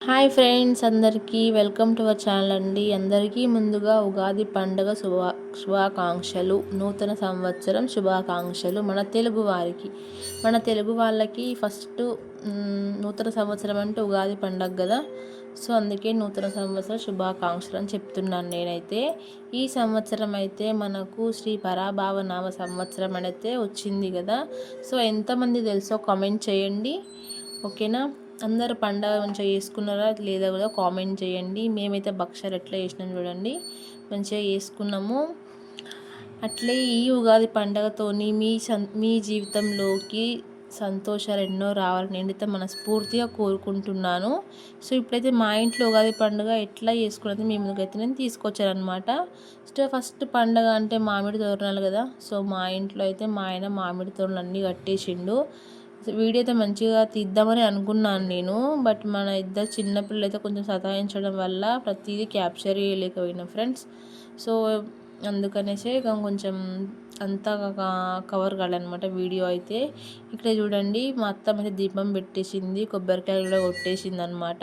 Hi friends, అందరికీ welcome to our channel అండి. అందరికీ ముందుగా ఉగాది పండుగ శుభాకాంక్షలు, నూతన సంవత్సరం శుభాకాంక్షలు. మన తెలుగు వాళ్ళకి ఫస్ట్ నూతన సంవత్సరం అంటే ఉగాది పండుగ కదా. సో అందుకే నూతన సంవత్సర శుభాకాంక్షలు అని చెప్తున్నాను నేనైతే. ఈ సంవత్సరం అయితే మనకు శ్రీ పరాభావ నామ సంవత్సరం అయితే వచ్చింది కదా. సో ఎంతమంది తెలుసో కామెంట్ చేయండి, ఓకేనా. అందరు పండగ మంచిగా చేసుకున్నారా లేదా కూడా కామెంట్ చేయండి. మేమైతే భక్షాలు ఎట్లా చేసినాం చూడండి, మంచిగా చేసుకున్నాము. అట్లే ఈ ఉగాది పండగతోని మీ జీవితంలోకి సంతోషాలు ఎన్నో రావాలని నేనైతే మనస్ఫూర్తిగా కోరుకుంటున్నాను. సో ఇప్పుడైతే మా ఇంట్లో ఉగాది పండుగ ఎట్లా చేసుకున్నది మీ ముందుకైతే నేను తీసుకొచ్చాను అనమాట. ఫస్ట్ పండగ అంటే మామిడి తోరణాలు కదా. సో మా ఇంట్లో అయితే మా ఆయన మామిడి తోరణాలు అన్నీ కట్టేసిండు. వీడియో అయితే మంచిగా తీద్దామని అనుకున్నాను నేను, బట్ మన ఇద్దరు చిన్నపిల్లలు అయితే కొంచెం సతాయించడం వల్ల ప్రతిదీ క్యాప్చర్ చేయలేకపోయినా ఫ్రెండ్స్. సో అందుకనేసే కొంచెం అంతా కవర్ కాలనమాట వీడియో అయితే. ఇక్కడ చూడండి, మా అత్తమ్మ అయితే దీపం పెట్టేసింది, కొబ్బరికాయలు కూడా కొట్టేసింది అనమాట.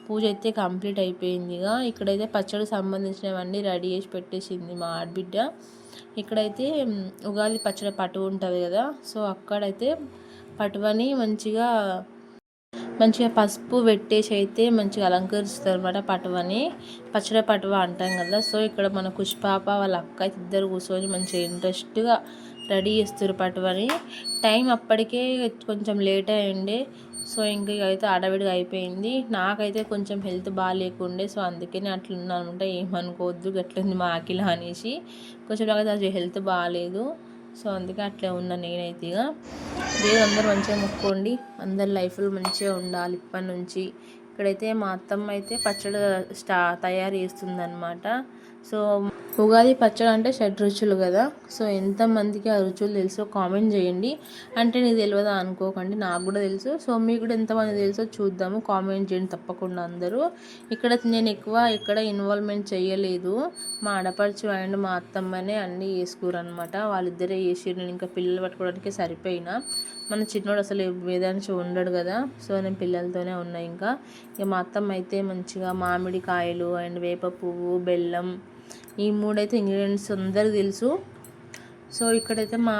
పూజ అయితే కంప్లీట్ అయిపోయింది. ఇక్కడైతే పచ్చడికి సంబంధించినవన్నీ రెడీ చేసి పెట్టేసింది మా ఆడబిడ్డ. ఇక్కడైతే ఉగాది పచ్చడి పట్టు ఉంటుంది కదా. సో అక్కడైతే పటువని మంచిగా పసుపు పెట్టేసి అయితే మంచిగా అలంకరిస్తారు అనమాట. పటువని పచ్చడి పటువ అంటాం కదా. సో ఇక్కడ మన కుష్పాప వాళ్ళ అక్క ఇద్దరు కూర్చొని మంచిగా ఇంట్రెస్ట్గా రెడీ చేస్తారు పటువని. టైం అప్పటికే కొంచెం లేట్ అయ్యిండే. సో ఇంకా అయితే ఆడవిడిగా అయిపోయింది. నాకైతే కొంచెం హెల్త్ బాగాలేకుండే, సో అందుకనే అట్లున్నాను అనమాట. ఏమనుకోవద్దు గట్లుంది మా అఖిల అనేసి. కొంచెం నాకైతే హెల్త్ బాగాలేదు, సో అందుకే అట్లే ఉన్నా నేనైతే. దేవుడు అందరూ మంచిగా మొక్కోండి, అందరి లైఫ్లో మంచిగా ఉండాలి ఇప్పటి నుంచి. ఇక్కడైతే మా అత్తమ్మ అయితే పచ్చడి తయారు చేస్తుందన్నమాట. సో ఉగాది పచ్చడి అంటే షడ్రుచులు కదా. సో ఎంతమందికి ఆ రుచులు తెలుసో కామెంట్ చేయండి. అంటే నీకు తెలియదా అనుకోకండి, నాకు కూడా తెలుసు. సో మీకు కూడా ఎంతమంది తెలుసో చూద్దాము, కామెంట్ చేయండి తప్పకుండా అందరూ. నేను ఇక్కడ ఇన్వాల్వ్మెంట్ చేయలేదు. మా ఆడపడుచు అండ్ మా అత్తమ్మనే అన్నీ చేసుకురనమాట. వాళ్ళిద్దరే చేసిరు. నేను ఇంకా పిల్లలు పట్టుకోవడానికి సరిపోయినా. మన చిన్నోడు అసలు వేదాంశం ఉండడు కదా. సో నేను పిల్లలతోనే ఉన్నా. ఇక మా అత్తమ్మ అయితే మంచిగా మామిడికాయలు అండ్ వేప పువ్వు, బెల్లం, ఈ మూడైతే ఇంగ్రీడియంట్స్ అందరికి తెలుసు. సో ఇక్కడైతే మా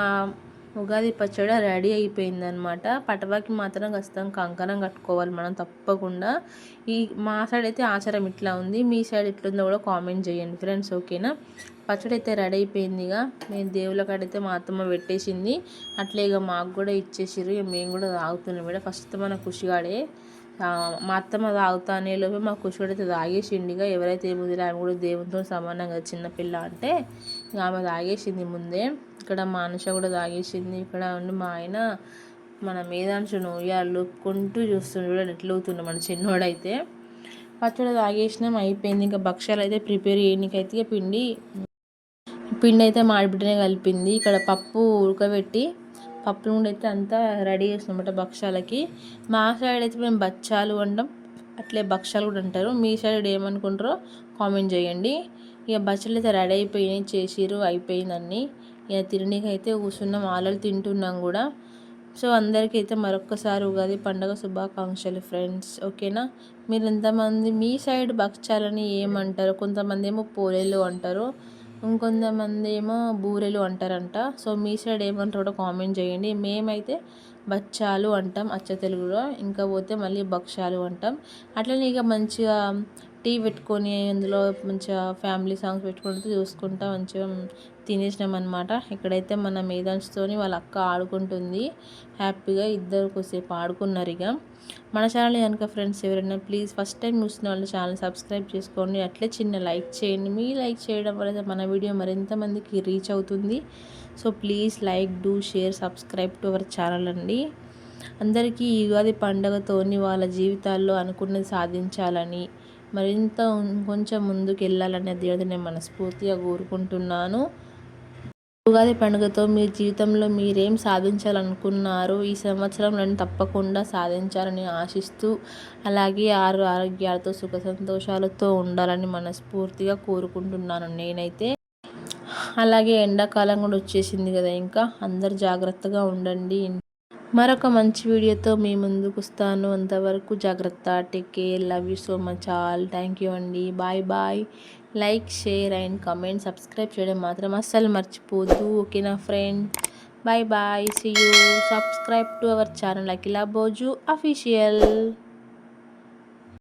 ఉగాది పచ్చడి రెడీ అయిపోయిందనమాట. పటవాకి మాత్రం ఖచ్చితంగా కంకణం కట్టుకోవాలి మనం తప్పకుండా. మా సైడ్ అయితే ఆచారం ఇట్లా ఉంది, మీ సైడ్ ఎట్లుందో కూడా కామెంట్ చేయండి ఫ్రెండ్స్, ఓకేనా. పచ్చడి అయితే రెడీ అయిపోయింది. మేము దేవుళ్ళ కాడైతే మా అత్తమ్మ పెట్టేసింది. అట్లే మాకు కూడా ఇచ్చేసిర్రు. మేము కూడా తాగుతున్నాం. కూడా ఫస్ట్ మన ఖుషిగాడే మా అత్తమ్మ తాగుతానే లోపే మా ఖుషిగాడు అయితే తాగేసిండిగా. ఎవరైతే ఏముంది ఆమె కూడా దేవునితో సమానంగా చిన్నపిల్ల అంటే ఆమె తాగేసింది ముందే. ఇక్కడ మా అనుష కూడా తాగేసింది. ఇక్కడ ఉండి మా ఆయన మన మేధాంశను ఉయ్యాలుకుంటూ చూస్తుండే, కూడా ఎట్లా అవుతుండే మన చిన్నోడైతే. పచ్చడి తాగేసినాం, అయిపోయింది. ఇంకా భక్ష్యాలు అయితే ప్రిపేర్ చేయడానికైతే పిండి అయితే మాడిబిడ్డనే కలిపింది. ఇక్కడ పప్పు ఉడకబెట్టి పప్పు నుండి అయితే అంతా రెడీ చేసినమాట భక్షాలకి. మా సైడ్ అయితే మేము బచ్చాలు అంటాం, అట్లే భక్షాలు కూడా అంటారు. మీ సైడ్ ఏమనుకుంటారో కామెంట్ చేయండి. ఇక బచ్చలు అయితే రెడీ అయిపోయినాయి, చేసిరు, అయిపోయిందన్నీ. ఇక తిననీకైతే కూర్చున్నాం, ఆలలు తింటున్నాం కూడా. సో అందరికైతే మరొక్కసారి ఉగాది పండుగ శుభాకాంక్షలు ఫ్రెండ్స్, ఓకేనా. మీరు ఎంతమంది మీ సైడ్ భక్షాలని ఏమంటారు? కొంతమంది ఏమో పోలేలు అంటారు, ఇంకొంతమంది ఏమో బూరెలు అంటారంట. సో మీ సైడ్ ఏమంటారో కూడా కామెంట్ చేయండి. మేమైతే బచ్చాలు అంటాం అచ్చ తెలుగులో, ఇంకా పోతే మళ్ళీ భక్షాలు అంటాం. అట్లనే ఇక మంచిగా టీ పెట్టుకొని అందులో మంచిగా ఫ్యామిలీ సాంగ్స్ పెట్టుకుంటూ చూసుకుంటా మంచిగా తినేసినాం అనమాట. ఇక్కడైతే మన మేధాంశతోని వాళ్ళ అక్క ఆడుకుంటుంది హ్యాపీగా. ఇద్దరు కొద్దిసేపు ఆడుకున్నారు. ఇక మన ఛానల్ కనుక ఫ్రెండ్స్ ఎవరైనా ప్లీజ్ ఫస్ట్ టైం చూసిన వాళ్ళు ఛానల్ సబ్స్క్రైబ్ చేసుకోండి. అట్లే చిన్న లైక్ చేయండి. మీ లైక్ చేయడం వల్ల మన వీడియో మరింత మందికి రీచ్ అవుతుంది. So please like, do share, subscribe to our channel అండి. అందరికీ ఈ ఉగాది పండుగతోని వాళ్ళ జీవితాల్లో అనుకున్నది సాధించాలని, మరింత కొంచెం ముందుకు వెళ్ళాలని దేవుడిని నేను మనస్ఫూర్తిగా కోరుకుంటున్నాను. ఉగాది పండుగతో మీ జీవితంలో మీరేం సాధించాలనుకున్నారు ఈ సంవత్సరంలో తప్పకుండా సాధించాలని ఆశిస్తూ, అలాగే ఆరోగ్యాలతో సుఖ సంతోషాలతో ఉండాలని మనస్ఫూర్తిగా కోరుకుంటున్నాను నేనైతే. అలాగే ఎండాకాలం కూడా వచ్చేసింది కదా, ఇంకా అందరు జాగ్రత్తగా ఉండండి. మరొక మంచి వీడియోతో మీ ముందుకు వస్తాను. అంతవరకు జాగ్రత్త. Take care. Love you so much all. Thank you అండి. Bye bye. Like, share and comment, subscribe చేయడం మాత్రం అస్సలు మర్చిపోద్దు. ఓకేనా friend? Bye bye. See you. Subscribe to our channel Akhila Bhoju official.